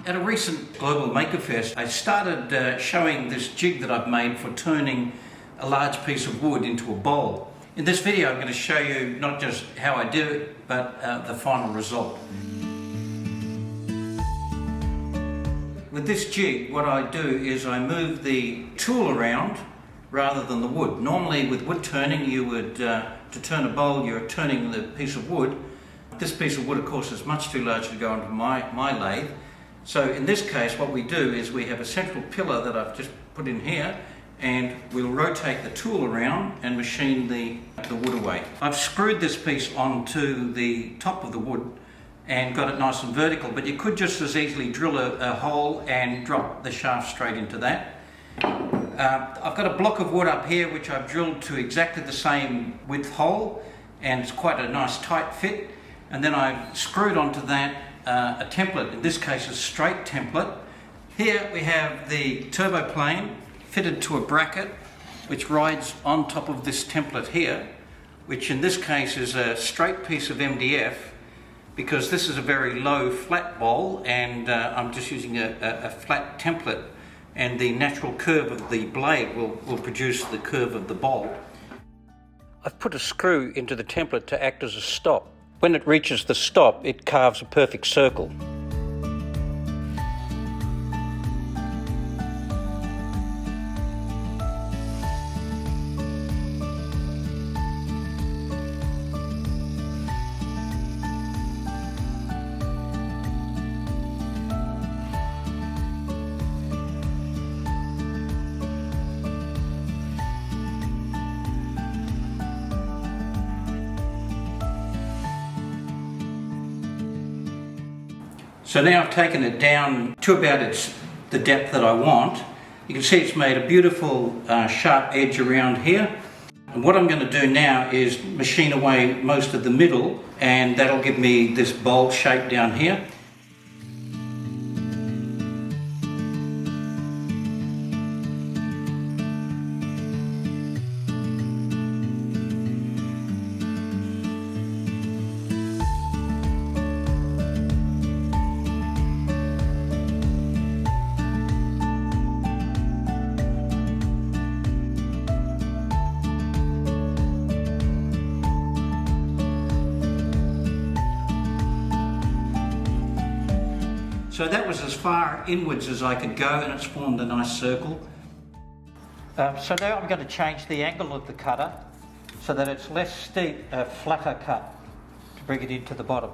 At a recent Global Maker Fest, I started showing this jig that I've made for turning a large piece of wood into a bowl. In this video I'm going to show you not just how I do it, but the final result. With this jig, what I do is I move the tool around rather than the wood. Normally with wood turning, you would, to turn a bowl, you're turning the piece of wood. This piece of wood, of course, is much too large to go into my lathe. So in this case, what we do is we have a central pillar that I've just put in here, and we'll rotate the tool around and machine the wood away. I've screwed this piece onto the top of the wood and got it nice and vertical, but you could just as easily drill a hole and drop the shaft straight into that. I've got a block of wood up here which I've drilled to exactly the same width hole, and it's quite a nice tight fit. And then I've screwed onto that a template, in this case a straight template. Here we have the turbo plane fitted to a bracket which rides on top of this template here, which in this case is a straight piece of MDF, because this is a very low flat bowl, and I'm just using a flat template, and the natural curve of the blade will produce the curve of the bowl. I've put a screw into the template to act as a stop. When it reaches the stop, it carves a perfect circle. So now I've taken it down to about the depth that I want. You can see it's made a beautiful sharp edge around here. And what I'm going to do now is machine away most of the middle, and that'll give me this bowl shape down here. So that was as far inwards as I could go, and it's formed a nice circle. So now I'm going to change the angle of the cutter so that it's less steep, a flatter cut to bring it into the bottom.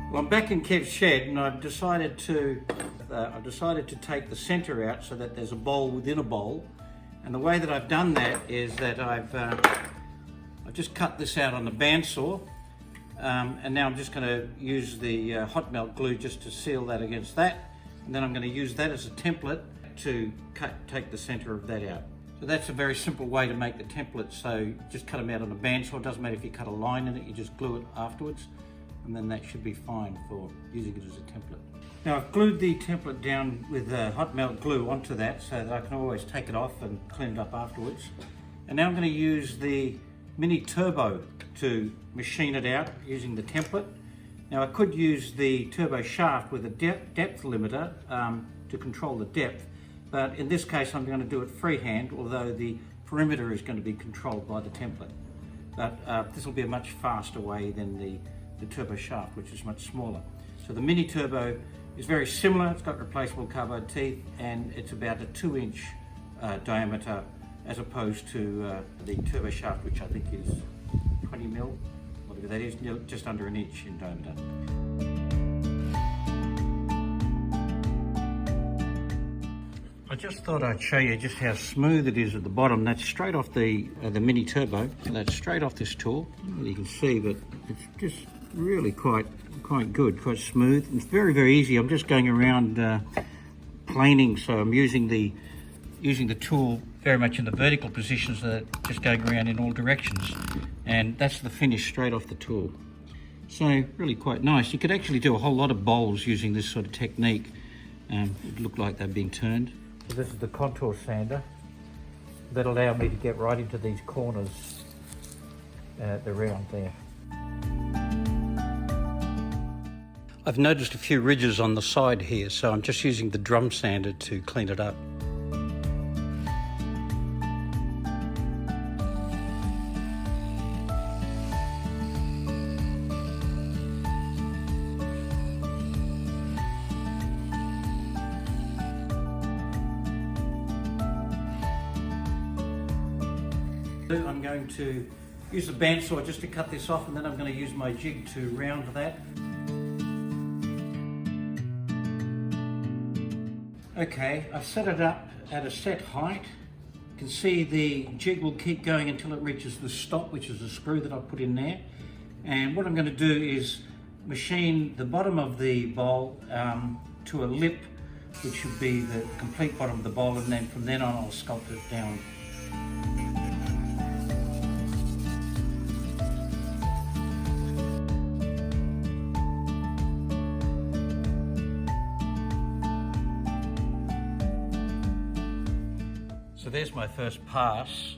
Well, I'm back in Kev's shed, and I've decided to take the centre out so that there's a bowl within a bowl. And the way that I've done that is that I've just cut this out on the bandsaw, and now I'm just going to use the hot melt glue just to seal that against that, and then I'm going to use that as a template to take the centre of that out. So that's a very simple way to make the template. So just cut them out on a bandsaw. It doesn't matter if you cut a line in it, you just glue it afterwards, and then that should be fine for using it as a template. Now I've glued the template down with hot melt glue onto that so that I can always take it off and clean it up afterwards. And now I'm going to use the mini turbo to machine it out using the template. Now I could use the turbo shaft with a depth limiter to control the depth, but in this case I'm going to do it freehand, although the perimeter is going to be controlled by the template. But this will be a much faster way than the turbo shaft, which is much smaller. So the mini turbo is very similar. It's got replaceable carbide teeth, and it's about a 2-inch diameter, as opposed to the turbo shaft, which I think is 20 mil, whatever that is, just under 1 inch in diameter. I just thought I'd show you just how smooth it is at the bottom. That's straight off the mini turbo. That's straight off this tool. You can see that it's just really quite good, quite smooth. It's very easy. I'm just going around planing, so I'm using the tool very much in the vertical position, so that just going around in all directions, and that's the finish straight off the tool. So really quite nice. You could actually do a whole lot of bowls using this sort of technique. It looked like they're being turned. So this is the contour sander that allowed me to get right into these corners around there. I've noticed a few ridges on the side here, so I'm just using the drum sander to clean it up. I'm going to use the bandsaw just to cut this off, and then I'm going to use my jig to round that. Okay, I've set it up at a set height. You can see the jig will keep going until it reaches the stop, which is the screw that I've put in there. And what I'm going to do is machine the bottom of the bowl to a lip, which should be the complete bottom of the bowl, and then from then on I'll sculpt it down. So there's my first pass.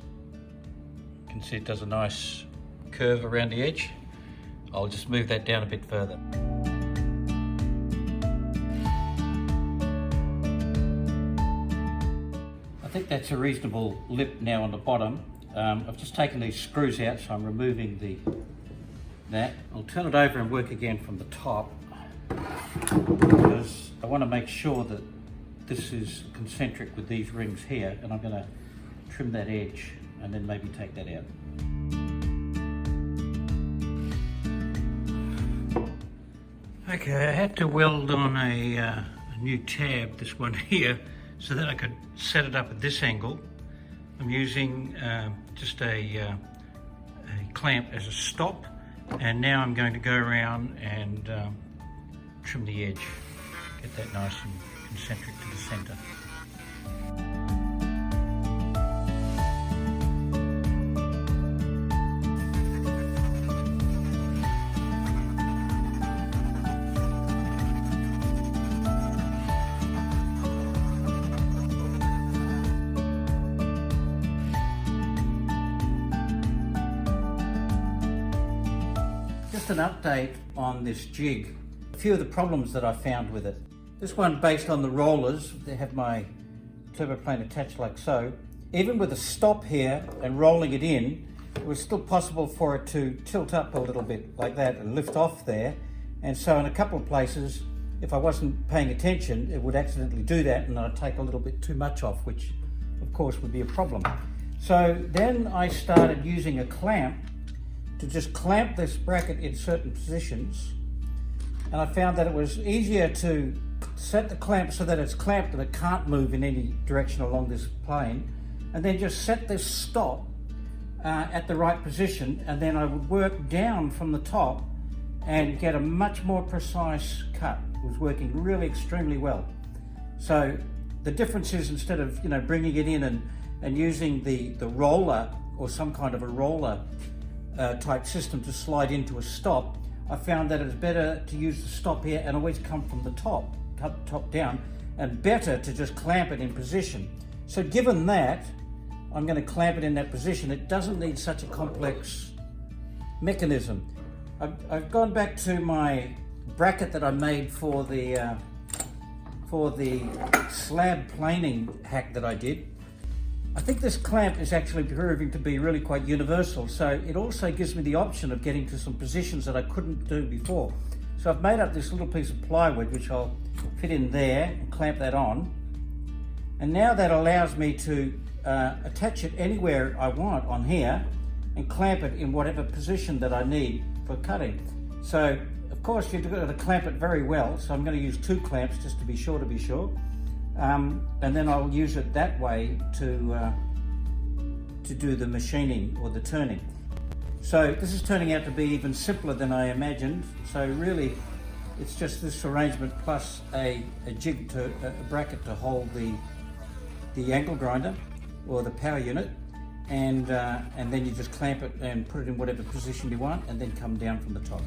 You can see it does a nice curve around the edge. I'll just move that down a bit further. I think that's a reasonable lip now on the bottom. I've just taken these screws out, so I'm removing that. I'll turn it over and work again from the top, because I want to make sure that this is concentric with these rings here, and I'm going to trim that edge and then maybe take that out. Okay, I had to weld on a new tab, this one here, so that I could set it up at this angle. I'm using just a clamp as a stop, and now I'm going to go around and trim the edge, get that nice and concentric to the center. Just an update on this jig. A few of the problems that I found with it. This one, based on the rollers, they have my turbo plane attached like so. Even with a stop here and rolling it in, it was still possible for it to tilt up a little bit like that and lift off there. And so in a couple of places, if I wasn't paying attention, it would accidentally do that, and I'd take a little bit too much off, which of course would be a problem. So then I started using a clamp to just clamp this bracket in certain positions. And I found that it was easier to set the clamp so that it's clamped and it can't move in any direction along this plane, and then just set this stop at the right position, and then I would work down from the top and get a much more precise cut. It was working really extremely well. So the difference is, instead of bringing it in and using the roller or some kind of a roller type system to slide into a stop, I found that it's better to use the stop here and always come from the top down, and better to just clamp it in position. So given that, I'm going to clamp it in that position. It doesn't need such a complex mechanism. I've gone back to my bracket that I made for the slab planing hack that I did. I think this clamp is actually proving to be really quite universal, so it also gives me the option of getting to some positions that I couldn't do before. So I've made up this little piece of plywood which I'll fit in there and clamp that on, and now that allows me to attach it anywhere I want on here and clamp it in whatever position that I need for cutting. So of course you've got to clamp it very well, so I'm going to use 2 clamps just to be sure. And then I'll use it that way to do the machining or the turning. So this is turning out to be even simpler than I imagined. So really, it's just this arrangement plus a bracket to hold the angle grinder or the power unit, and then you just clamp it and put it in whatever position you want, and then come down from the top.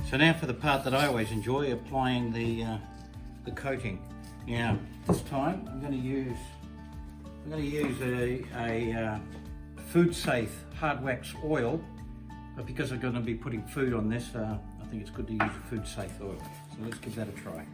So now for the part that I always enjoy, applying the coating. Now this time I'm going to use a food safe hard wax oil, but because I'm going to be putting food on this, I think it's good to use a food safe oil. So let's give that a try.